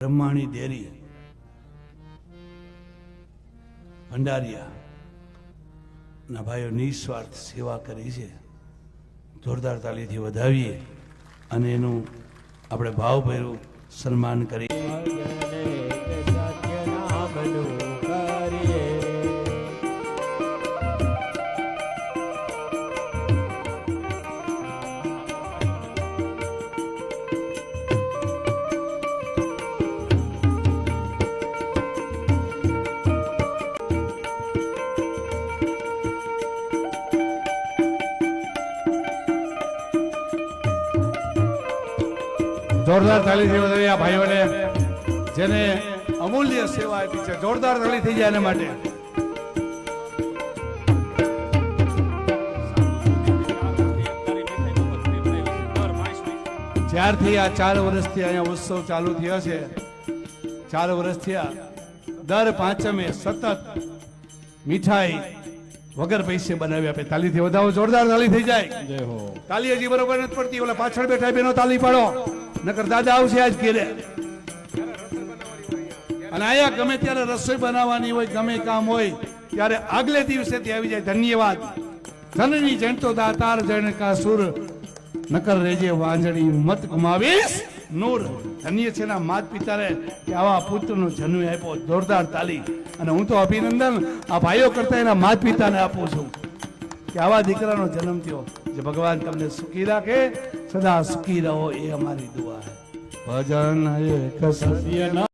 બ્રહ્માણી દેરી ભંડારિયા ના ભાઈઓ નિસ્વાર્થ સેવા કરી છે. જોરદાર તાલીથી વધાવીએ અને એનું આપણે ભાવભર્યું સન્માન કરીએ. જોરદાર તાળી થી વધાવી આ ભાઈઓને જેને અમૂલ્ય સેવા આપી છે. જોરદાર તાળી થઈ જાય એના માટે. જ્યારથી આ 4 વર્ષથી અહીંયા ઉત્સવ ચાલુ થયો છે, 4 વર્ષ થયા, દર પાંચમે સતત મીઠાઈ વગર પૈસે બનાવી આપે. તાલીથી વધાવો, જોરદાર તાળી થઈ જાય. તાલી હજી બરોબર નથી પડતી. ઓલા પાછળ બેઠા બેનો તાલી પાડો, નકર દાદા આવશે આજ ઘેરે. અને આયા ગમે ત્યારે રસોઈ બનાવવાની હોય, ગમે કામ હોય ત્યારે આગલે દિવસેથી આવી જાય. ધન્યવાદ. ધનની જણતો દાતાર જણ કા સુર, નકર રેજે વાંજણી મત ગુમાવીશ નૂર. ધન્ય છે ના માત પિતાને કે આવા પુત્રનો જન્મ આપ્યો. જોરદાર તાલી. અને હું તો અભિનંદન આ ભાઈઓ કરતા એના માત પિતાને આપું છું કે આવા દીકરાનો જન્મ થયો. જે ભગવાન તમને સુખી રાખે, સદા સુખી રહો, એ અમારી દુઆ. ભજન એક સત્ય